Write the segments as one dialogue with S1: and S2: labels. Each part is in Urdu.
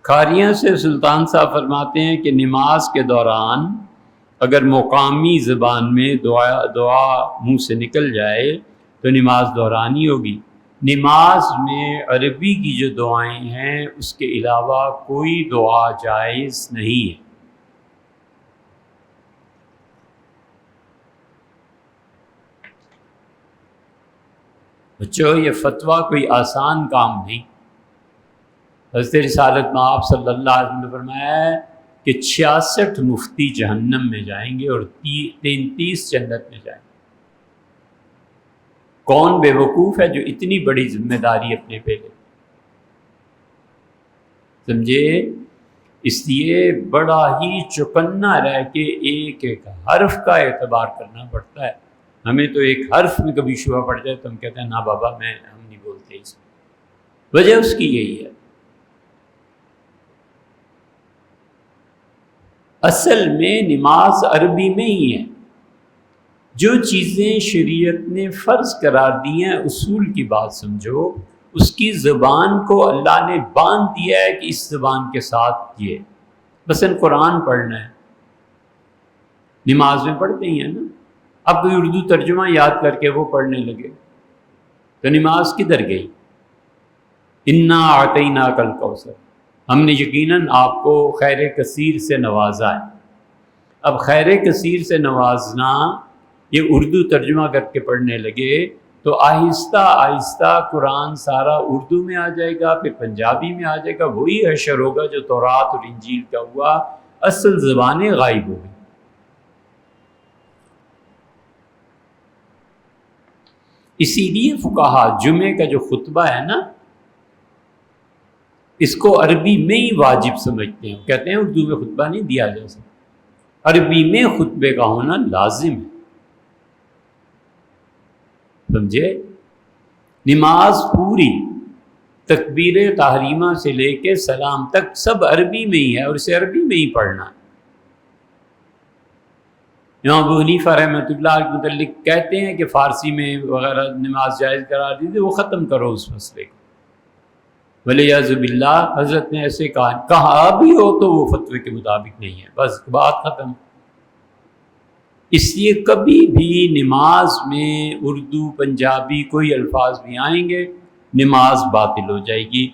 S1: کھاریاں سے سلطان صاحب فرماتے ہیں کہ نماز کے دوران اگر مقامی زبان میں دعا منہ سے نکل جائے تو نماز دورانی ہوگی۔ نماز میں عربی کی جو دعائیں ہیں اس کے علاوہ کوئی دعا جائز نہیں ہے۔ بچوں، یہ فتویٰ کوئی آسان کام نہیں۔ حضرت رسالت مآب صلی اللہ علیہ وسلم نے فرمایا ہے کہ 66 مفتی جہنم میں جائیں گے اور 33 جنت میں جائیں گے۔ کون بے وقوف ہے جو اتنی بڑی ذمہ داری اپنے پہ لے؟ سمجھے؟ اس لیے بڑا ہی چوکنا رہ کے ایک ایک حرف کا اعتبار کرنا پڑتا ہے۔ ہمیں تو ایک حرف میں کبھی شبہ پڑ جائے تو ہم کہتے ہیں نا بابا ہم نہیں بولتے اس میں۔ وجہ اس کی یہی ہے، اصل میں نماز عربی میں ہی ہے۔ جو چیزیں شریعت نے فرض قرار دی ہیں، اصول کی بات سمجھو، اس کی زبان کو اللہ نے باندھ دیا ہے کہ اس زبان کے ساتھ یہ مثلا قرآن پڑھنا ہے، نماز میں پڑھتے ہی ہیں نا۔ اب کوئی اردو ترجمہ یاد کر کے وہ پڑھنے لگے تو نماز کدھر گئی؟ انا اعطیناک الکوثر، ہم نے یقیناً آپ کو خیر کثیر سے نوازا ہے۔ اب خیر کثیر سے نوازنا یہ اردو ترجمہ کر کے پڑھنے لگے تو آہستہ آہستہ قرآن سارا اردو میں آ جائے گا، پھر پنجابی میں آ جائے گا، وہی حشر ہوگا جو تورات اور انجیل کا ہوا، اصل زبانیں غائب ہو گئی۔ اسی لیے فقہا جمعے کا جو خطبہ ہے نا، اس کو عربی میں ہی واجب سمجھتے ہیں، کہتے ہیں اردو میں خطبہ نہیں دیا جا سکتا، عربی میں خطبے کا ہونا لازم ہے۔ سمجھے؟ نماز پوری تکبیر تحریمہ سے لے کے سلام تک سب عربی میں ہی ہے اور اسے عربی میں ہی پڑھنا ہے۔ امام ابو حنیفہ رحمۃ اللہ کے متعلق کہتے ہیں کہ فارسی میں وغیرہ نماز جائز قرار دی تھی، وہ ختم کرو اس مسئلے کو۔ ولیعذ باللہ حضرت نے ایسے کہا بھی ہو تو وہ فتوے کے مطابق نہیں ہے، بس بات ختم۔ اس لیے کبھی بھی نماز میں اردو پنجابی کوئی الفاظ بھی آئیں گے نماز باطل ہو جائے گی،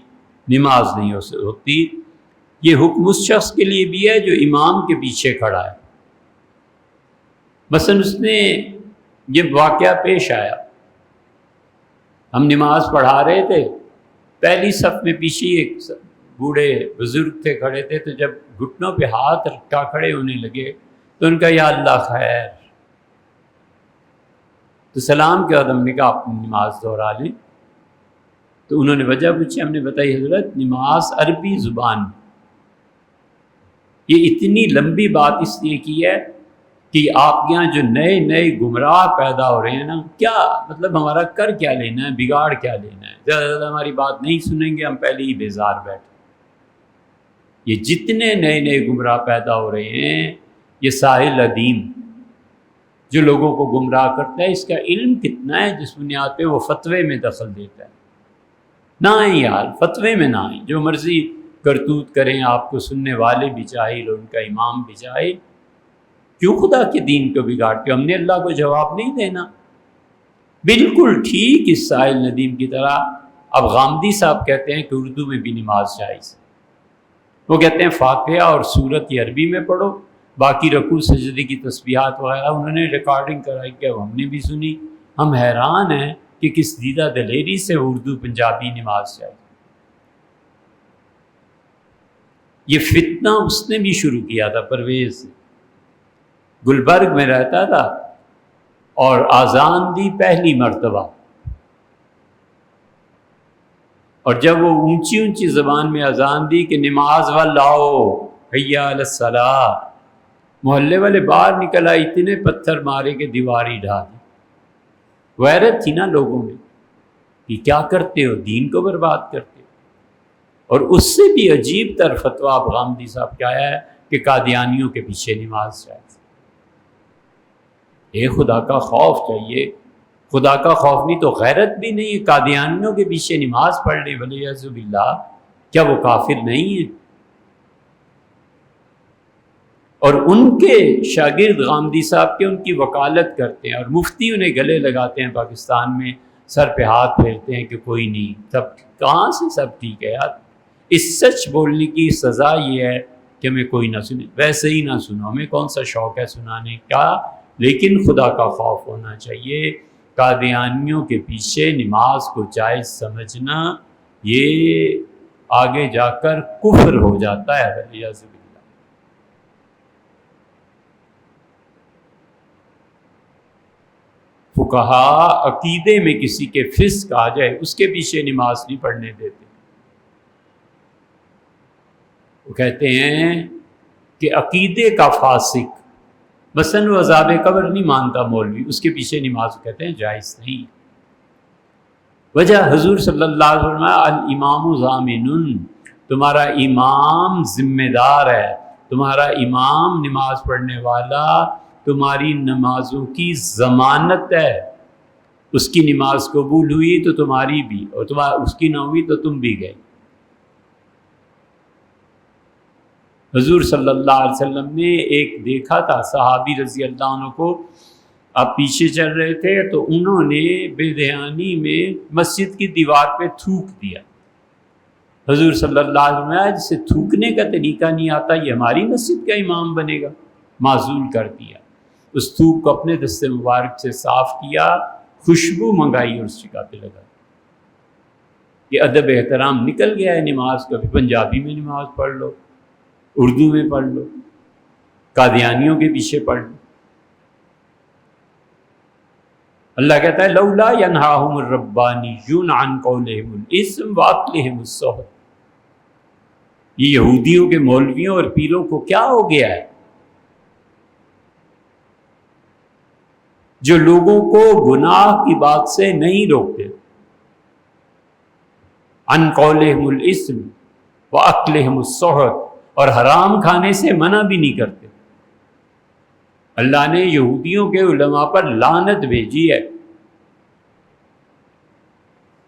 S1: نماز نہیں ہوتی۔ یہ حکم اس شخص کے لیے بھی ہے جو امام کے پیچھے کھڑا ہے۔ مثلا اس نے یہ واقعہ پیش آیا، ہم نماز پڑھا رہے تھے، پہلی صف میں پیچھے ایک بوڑھے بزرگ تھے کھڑے تھے، تو جب گھٹنوں پہ ہاتھ رکھا کھڑے ہونے لگے تو ان کا یا اللہ خیر، تو سلام کے بعد ہم نے کہا آپ نماز دہرا لیں، تو انہوں نے وجہ پوچھی، ہم نے بتائی حضرت نماز عربی زبان، یہ اتنی لمبی بات اس لیے کی ہے کہ آپ کے یہاں جو نئے نئے گمراہ پیدا ہو رہے ہیں نا، کیا مطلب ہمارا کر کیا لینا ہے، بگاڑ کیا لینا ہے، زیادہ سے زیادہ ہماری بات نہیں سنیں گے، ہم پہلے ہی بیزار بیٹھے۔ یہ جتنے نئے نئے گمراہ پیدا ہو رہے ہیں، یہ ساحل عدیم جو لوگوں کو گمراہ کرتا ہے، اس کا علم کتنا ہے جس بنیاد پہ وہ فتوے میں دخل دیتا ہے؟ نہ آئیں یار، فتوے میں نہ آئیں، جو مرضی کرتوت کریں، آپ کو سننے والے بھی جاہل اور ان کا امام بھی جاہل، کیوں خدا کے دین کو بگاڑتے ہو؟ ہم نے اللہ کو جواب نہیں دینا۔ بالکل ٹھیک اس ساحل ندیم کی طرح اب غامدی صاحب کہتے ہیں کہ اردو میں بھی نماز جائز، وہ کہتے ہیں فاتحہ اور سورت یہ عربی میں پڑھو، باقی رکوع سجدے کی تسبیحات وغیرہ انہوں نے ریکارڈنگ کرائی کہ ہم نے بھی سنی۔ ہم حیران ہیں کہ کس دیدہ دلیری سے اردو پنجابی نماز جائے۔ یہ فتنہ اس نے بھی شروع کیا تھا، پرویز گلبرگ میں رہتا تھا اور اذان دی پہلی مرتبہ، اور جب وہ اونچی اونچی زبان میں اذان دی کہ نماز وال آؤ حیا علی الصلاۃ، محلے والے باہر نکل آئے، اتنے پتھر مارے کہ دیواری ڈھا دی۔ غیرت تھی نا لوگوں میں کہ کیا کرتے ہو، دین کو برباد کرتے ہو۔ اور اس سے بھی عجیب تر فتویٰ اب غامدی صاحب کیا ہے کہ قادیانیوں کے پیچھے نماز جائے۔ خدا کا خوف چاہیے، خدا کا خوف نہیں تو غیرت بھی نہیں ہے۔ قادیانیوں کے پیچھے نماز پڑھ لے ولیعذ باللہ، کیا وہ کافر نہیں ہے؟ اور ان کے شاگرد غامدی صاحب کے ان کی وکالت کرتے ہیں، اور مفتی انہیں گلے لگاتے ہیں پاکستان میں، سر پہ ہاتھ پھیرتے ہیں کہ کوئی نہیں، سب کہاں سے سب ٹھیک ہے یار۔ اس سچ بولنے کی سزا یہ ہے کہ ہمیں کوئی نہ سنے، ویسے ہی نہ سنو، ہمیں کون سا شوق ہے سنانے کا، لیکن خدا کا خوف ہونا چاہیے۔ قادیانیوں کے پیچھے نماز کو جائز سمجھنا یہ آگے جا کر کفر ہو جاتا ہے والعیاذ باللہ۔ فقہا عقیدے میں کسی کے فسق آ جائے اس کے پیچھے نماز نہیں پڑھنے دیتے، وہ کہتے ہیں کہ عقیدے کا فاسق، مثلاً وہ عذاب قبر نہیں مانتا مولوی، اس کے پیچھے نماز کہتے ہیں جائز نہیں۔ وجہ حضور صلی اللہ علیہ وسلم الامام ضامن، تمہارا امام ذمہ دار ہے، تمہارا امام نماز پڑھنے والا تمہاری نمازوں کی ضمانت ہے، اس کی نماز قبول ہوئی تو تمہاری بھی، اور اس کی نہ ہوئی تو تم بھی گئے۔ حضور صلی اللہ علیہ وسلم نے ایک دیکھا تھا صحابی رضی اللہ عنہ کو، آپ پیچھے چل رہے تھے تو انہوں نے بے دھیانی میں مسجد کی دیوار پہ تھوک دیا۔ حضور صلی اللہ علیہ وسلم نے جسے تھوکنے کا طریقہ نہیں آتا یہ ہماری مسجد کا امام بنے گا، معزول کر دیا۔ اس تھوک کو اپنے دست مبارک سے صاف کیا، خوشبو منگائی اور اس جگہ پہ لگا۔ یہ ادب احترام نکل گیا ہے نماز کا، پنجابی میں نماز پڑھ لو، اردو میں پڑھ لو، قادیانیوں کے پیچھے پڑھ لو۔ اللہ کہتا ہے لولا ینہاہم الربانیون عن قولہم الاسم واکلہم السحت، یہ یہودیوں کے مولویوں اور پیروں کو کیا ہو گیا ہے جو لوگوں کو گناہ کی بات سے نہیں روکتے، عن قولہم الاسم واکلہم السحت، اور حرام کھانے سے منع بھی نہیں کرتے۔ اللہ نے یہودیوں کے علماء پر لعنت بھیجی ہے۔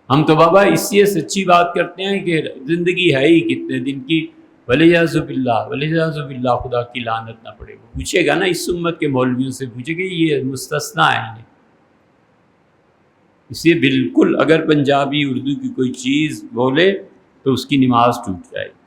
S1: ہم تو بابا اس لیے سچی بات کرتے ہیں کہ زندگی ہے ہی کتنے دن کی، والعیاذ باللہ خدا کی لعنت نہ پڑے۔ وہ پوچھے گا نا اس امت کے مولویوں سے، پوچھے گا یہ مستثنیٰ ہے، اس لیے بالکل اگر پنجابی اردو کی کوئی چیز بولے تو اس کی نماز ٹوٹ جائے گی۔